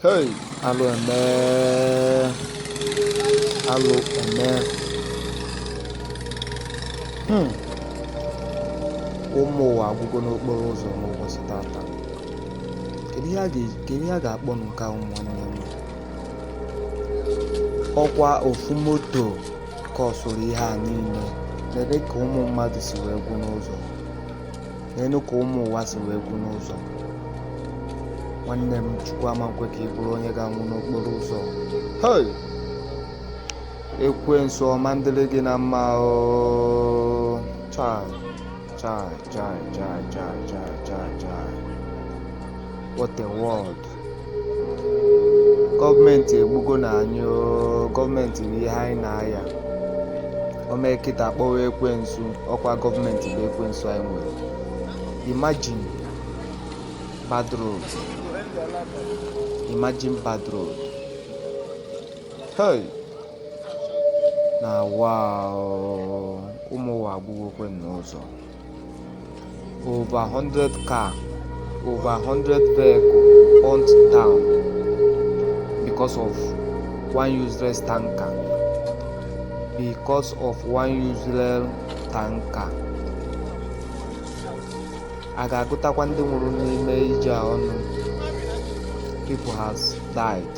Hey, alụ eme alụ eme ụmụ ụwa agwụgo n'okporo ụzọ n'ụbọchị tata. Kedu ihe a ga-akpọ nke ụmụnne m? Ọkwa ofu moto kọsụrụ ihe a niile. Lele ka ụmụ mmadụ si wee gwụ n'ụzọ. Lele ka ụmụ ụwa si wee gwụ n'ụzọ. Nwanne m, Chukwu ama nkwe ka ị bụrụ onye ga-anwụ n'okporo ụzọ. Hey! Ekwensu ọma ndịrị gị na mma ooo. Chai. What a world. Gọọmenti egbugo na anyị ooo. Gọọmenti bụ ihe anyị na-aya. O mee kịta kpọwa ekwensu. Ọkwa gọọmenti bụ ekwensu anyị nwere. Imagine bad road. Hey! Na wow, ụmụ ụwa agbụgbokwe n'ụzọ. Over 100 car, over 100 vehicle burnt down because of one useless tanker. A ga-agụtakwa ndị nwụrụ n'ime ije a ọnụ. People has died.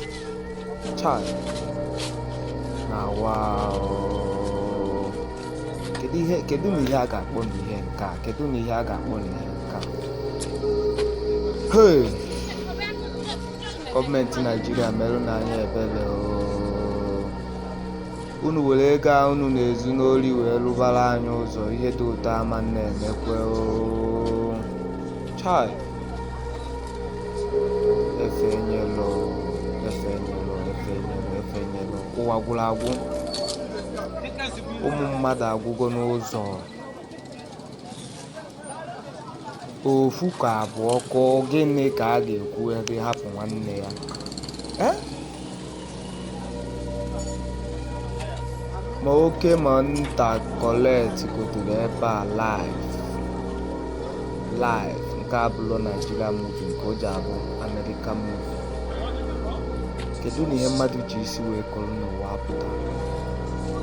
Child. Na wow. Kedu na ihe a ga-akpọ n'ihe nke a? Hey! Gọọmenti Naịjirịa merụ n'anya ebere ooo. Unu were ego a unu na-ezu n'ori wee rụbara anyị ụzọ. Ihe dị ụtọ ama na-emekwe ooo. Chai! Efenyelo. Ụwa gwụrụ agwụ. Ụmụ mmadụ agwụgo n'ụzọ. Ofu ka abụọ ka gịnị ka a ga-ekwu ebe hapụ nwanne ya? Ma oke ma nta Colette gotere ebe a live nke abụrụ Nigeria movie nke o ji abụ American movie. Kedu na ihe mmadụ ji isi wee kọrọ n'ụwa apụta?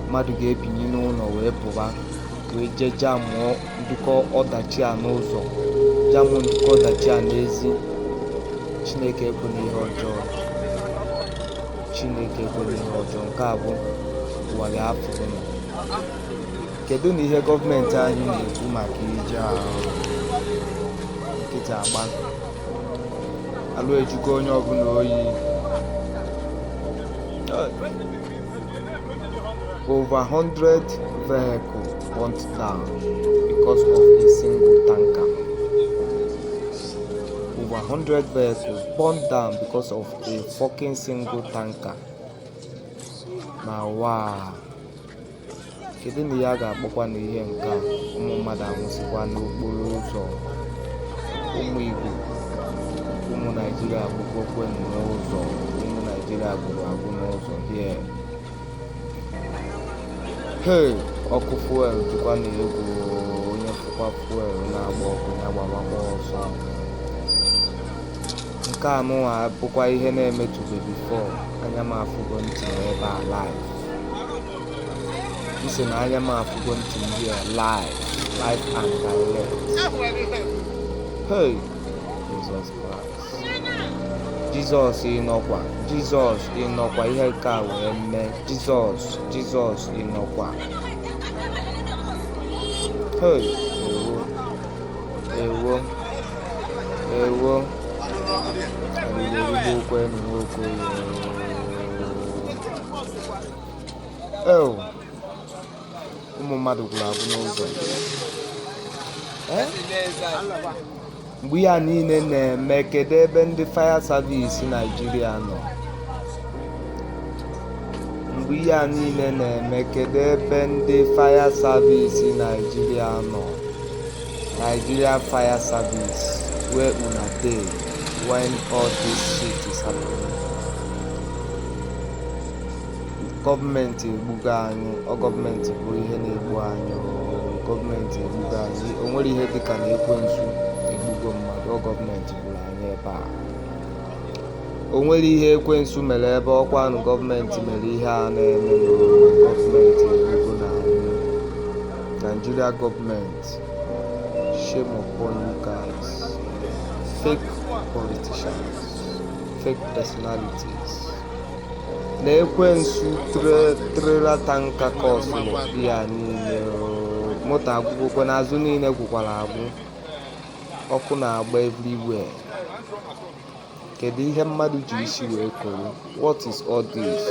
Mmadụ ga-ebinye n'ụlọ wee pụba wee jee jamụọ ndụkọ ọdachi a n'ụzọ, jamụ ndụkọ ọdachi a n'ezi. Chineke ekwela ihe ọjọọ. Nke a bụ ụwa ga-afụ na. Kedu na ihe gọọmenti anyị na-ekwu maka ije ahụ? Nkịtị agba alụ ejugo onye ọbụla oyi. Over 100 vehicles burnt down because of a single tanker. Over 100 vehicles burnt down because of a fucking single tanker. Na wow. Kedu na ya ga-akpọkwa n'ihe nke a? Ụmụ mmadụ anwụsịkwa n'okporo ụzọ. Ụmụ Igbo, ụmụ Naịjirịa agbụgbokwe n'ụzọ. Ụmụ Naịjirịa gburu agbụ n'ụzọ here. Hey! Ọkụ fuel dịkwa na egwu. Onye fụkwa fuel na-agba ọkụ ya gbabakwa ọsọ. Nke a mụnwa bụkwa ihe na-emetụbe before. Anya m afụgo ntị ebe a live. Isi na anya m afụgo ntị here live and direct. Hey! Jesus Christ. Jizọs ịnọkwa ihe nke a wee mee. Jizọs ịnọkwa. Hey! Ewo. Alịrịrịgbo okwe n'nwoke ooo. Ụmụ mmadụ gwụrụ agwụ n'ụzọ. Mgbe ya niile na-eme, kedu ebe ndị fire service Nigeria nọ? Nigeria fire service, where una dey when all this shit is happening? Gọọmenti egbugo anyị. Gọọmenti bụ ihe na-egbu anyị. Gọọmenti egbugo anyị. O nwere ihe dịka na ekwensu egbugo mmadụ. Gọọmenti gburu anyị ebe a. o nwere ihe ekwensu mere ebe ọkwanụ gọọmenti mere ihe a na-eme gọọmenti erugo na Nigeria gọọmenti. Shame upon you guys. Fake politicians, fake personalities. Na ekwensu trailer tanka kọsụ ya niile, moto agwụgwọ n'azụ niile gwụkwara agwụ, ọkụ na-agba everywhere. Kedu ihe mmadụ ji isi wee koro? What is all this?